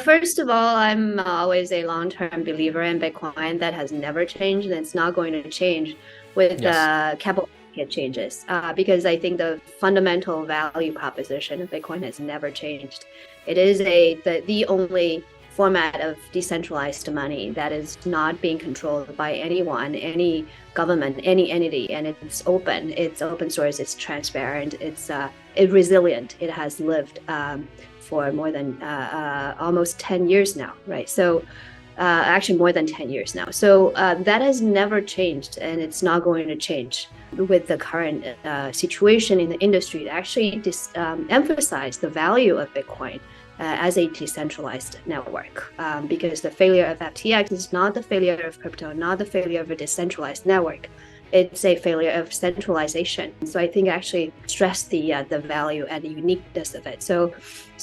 First of all, I'm always a long-term believer in Bitcoin. That has never changed, and it's not going to change with Yes. capital market changes, because I think the fundamental value proposition of Bitcoin has never changed. It is the only format of decentralized money that is not being controlled by anyone, any government, any entity, and it's open. It's open source. It's transparent. It's resilient. It has lived. For more than almost 10 years now, right? So actually more than 10 years now. So that has never changed, and it's not going to change with the current situation in the industry to actually emphasize the value of Bitcoin as a decentralized network, because the failure of FTX is not the failure of crypto, not the failure of a decentralized network. It's a failure of centralization. So I think actually stress the value and the uniqueness of it. So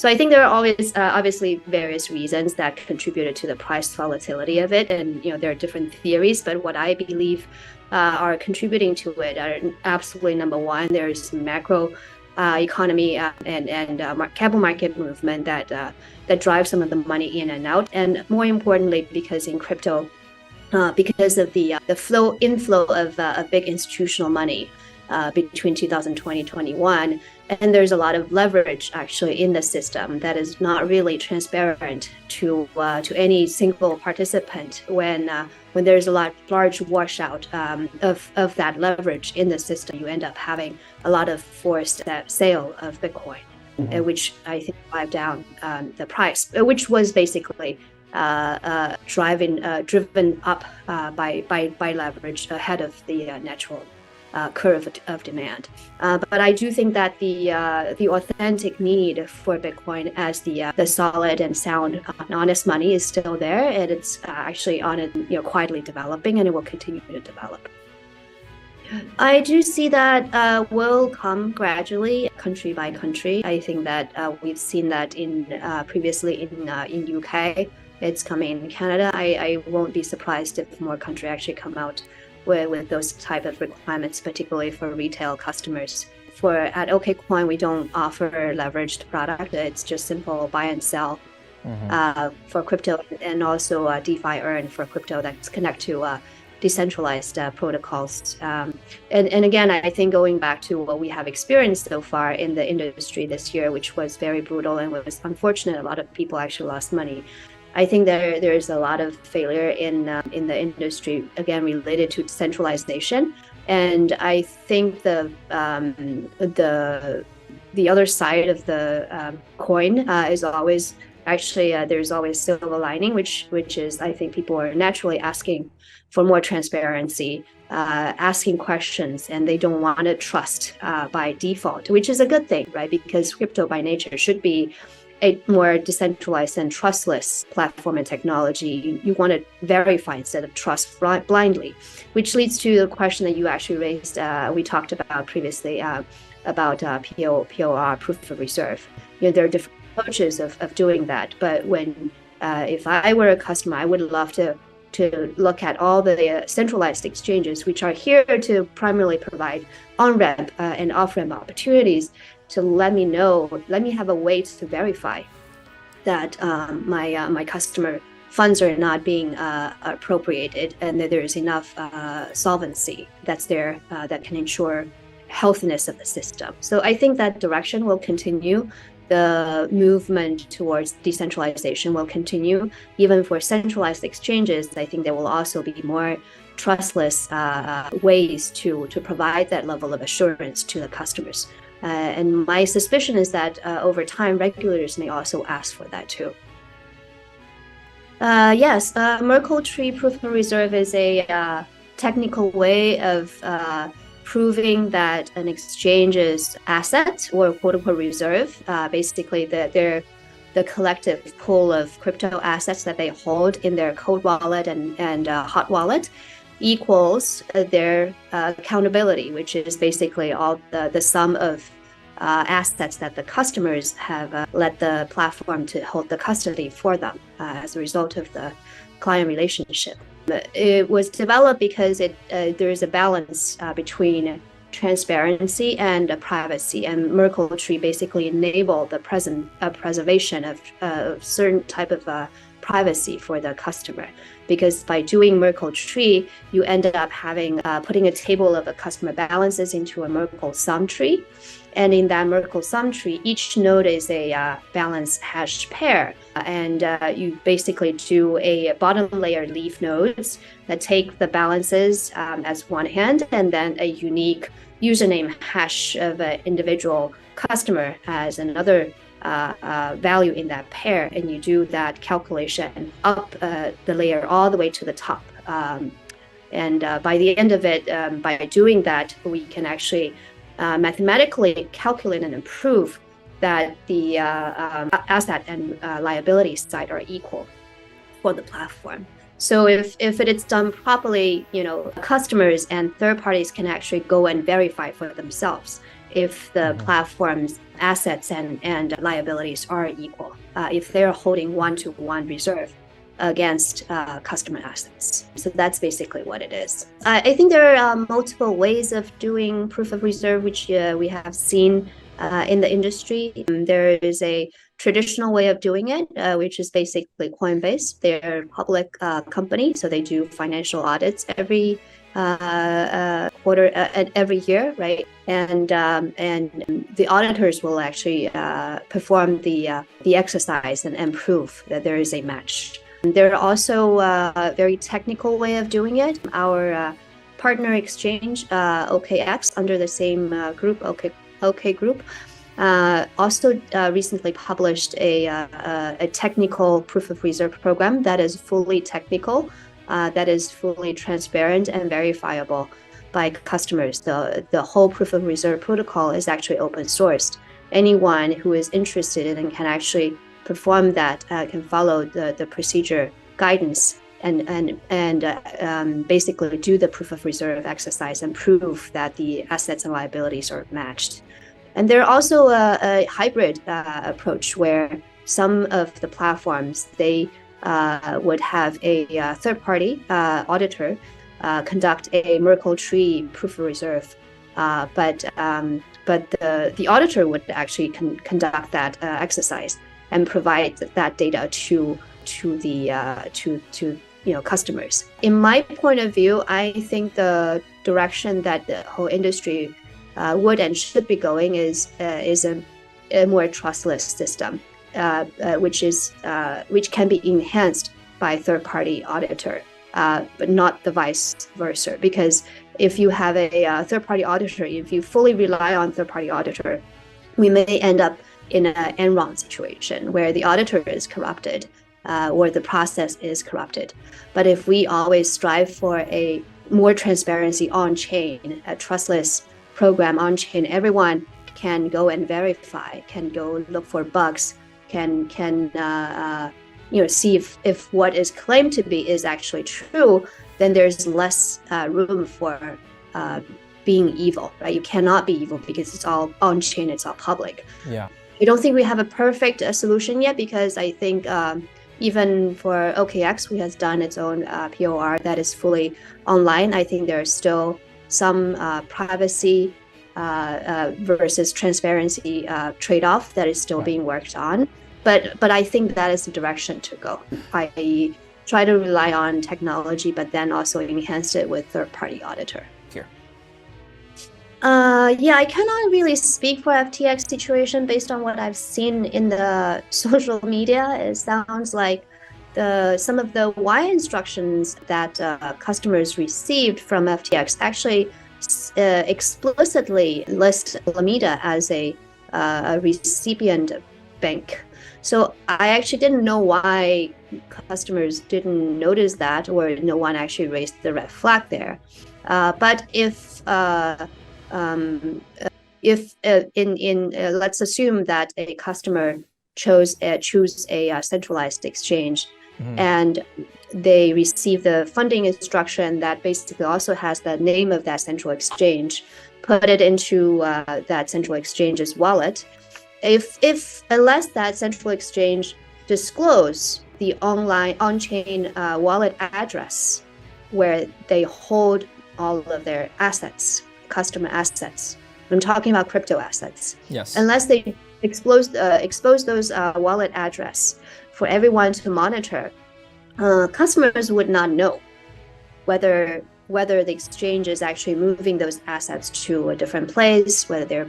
I think there are always obviously various reasons that contributed to the price volatility of it, and there are different theories. But what I believe are contributing to it are absolutely number one. There's macro economy and capital market movement that drives some of the money in and out, and more importantly, because in crypto. Because of the inflow of big institutional money between 2020 and 21, and there's a lot of leverage actually in the system that is not really transparent to any single participant when there's a large washout of that leverage in the system. You end up having a lot of forced sale of Bitcoin, which I think drive down the price, which was basically driven up by leverage ahead of the natural curve of demand. But I do think that the authentic need for Bitcoin as the solid and sound, honest money is still there, and it's actually on it, quietly developing, and it will continue to develop. I do see that will come gradually, country by country. I think that we've seen that previously in UK. It's coming in Canada. I won't be surprised if more countries actually come out with those type of requirements, particularly for retail customers. At OKCoin, we don't offer leveraged product. It's just simple buy and sell for crypto, and also DeFi earn for crypto that's connect to decentralized protocols. And again, I think going back to what we have experienced so far in the industry this year, which was very brutal and was unfortunate, a lot of people actually lost money. I think there's a lot of failure in the industry, again, related to centralization. And I think the other side of the coin is always actually there's always silver lining, which is, I think people are naturally asking for more transparency, asking questions, and they don't want to trust by default, which is a good thing, right? Because crypto by nature should be a more decentralized and trustless platform and technology. You want to verify instead of trust blindly, which leads to the question that you actually raised. We talked about previously about POR, proof of reserve. There are different approaches of doing that. But if I were a customer, I would love to look at all the centralized exchanges, which are here to primarily provide on-ramp and off-ramp opportunities, to let me have a way to verify that my customer funds are not being appropriated, and that there is enough solvency that's there that can ensure healthiness of the system. So I think that direction will continue. The movement towards decentralization will continue. Even for centralized exchanges, I think there will also be more trustless ways to provide that level of assurance to the customers. And my suspicion is that over time, regulators may also ask for that too. Yes, Merkle tree proof of reserve is a technical way of proving that an exchange's asset, or quote-unquote reserve, basically they're the collective pool of crypto assets that they hold in their cold wallet and hot wallet, equals their accountability, which is basically all the sum of assets that the customers have let the platform to hold the custody for them as a result of the client relationship. It was developed because there is a balance between transparency and privacy. And Merkle tree basically enable the preservation of certain type of privacy for the customer. Because by doing Merkle tree, you end up having putting a table of the customer balances into a Merkle sum tree. And in that Merkle sum tree, each node is a balance hash pair. And you basically do a bottom layer leaf nodes that take the balances as one hand, and then a unique username hash of an individual customer as another value in that pair. And you do that calculation up the layer all the way to the top. And by the end of it, by doing that, we can actually mathematically calculate and improve that the asset and liability side are equal for the platform. So if it is done properly, customers and third parties can actually go and verify for themselves if the platform's assets and liabilities are equal, if they're holding one-to-one reserve against customer assets. So that's basically what it is. I think there are multiple ways of doing proof of reserve, which we have seen in the industry. There is a traditional way of doing it, which is basically Coinbase. They're a public company, so they do financial audits every quarter and every year, right? And the auditors will actually perform the exercise and prove that there is a match. There are also a very technical way of doing it. Our partner exchange, OKX, under the same group, OK Group, also recently published a technical proof of reserve program that is fully technical, that is fully transparent and verifiable by customers. The whole proof of reserve protocol is actually open sourced. Anyone who is interested in and can actually perform that can follow the procedure guidance and basically do the proof of reserve exercise and prove that the assets and liabilities are matched. And there are also a hybrid approach where some of the platforms, they would have a third-party auditor conduct a Merkle tree proof of reserve, but the auditor would actually conduct that exercise and provide that data to customers. In my point of view, I think the direction that the whole industry would and should be going is a more trustless system, which can be enhanced by third-party auditor, but not the vice versa. Because if you have a third-party auditor, if you fully rely on third-party auditor, we may end up in an Enron situation where the auditor is corrupted or the process is corrupted. But if we always strive for a more transparency on-chain, a trustless program on-chain, everyone can go and verify, can go look for bugs, can see if what is claimed to be is actually true, then there's less room for being evil, right? You cannot be evil because it's all on-chain, it's all public. Yeah. I don't think we have a perfect solution yet, because I think even for OKX, who has done its own POR that is fully online, I think there's still some privacy versus transparency trade-off that is still being worked on. But I think that is the direction to go. I try to rely on technology, but then also enhance it with third-party auditor. Here. I cannot really speak for FTX situation based on what I've seen in the social media. It sounds like some of the wire instructions that customers received from FTX actually explicitly list Alameda as a recipient bank. So I actually didn't know why customers didn't notice that, or no one actually raised the red flag there. But if let's assume that a customer choose a centralized exchange, and they receive the funding instruction that basically also has the name of that central exchange, put it into that central exchange's wallet. Unless that central exchange disclose the on-chain wallet address where they hold all of their assets, customer assets. I'm talking about crypto assets. Yes. Unless they expose those wallet address for everyone to monitor, customers would not know whether the exchange is actually moving those assets to a different place, whether they're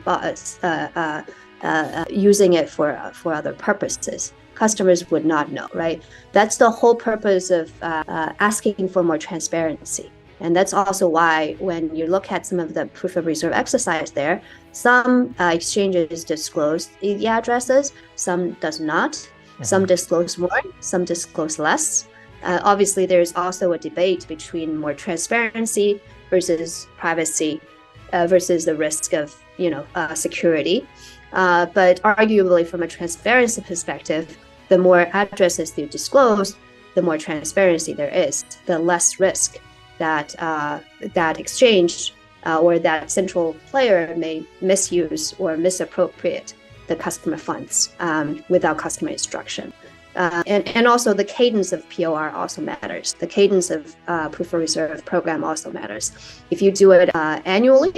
using it for other purposes. Customers would not know, right? That's the whole purpose of asking for more transparency. And that's also why when you look at some of the proof of reserve exercise there, some exchanges disclose the addresses, some does not. Mm-hmm. Some disclose more, some disclose less. Obviously, there's also a debate between more transparency versus privacy versus the risk of security. But arguably, from a transparency perspective, the more addresses you disclose, the more transparency there is, the less risk that that exchange or that central player may misuse or misappropriate the customer funds without customer instruction. And also the cadence of POR also matters. The cadence of proof of reserve program also matters. If you do it annually,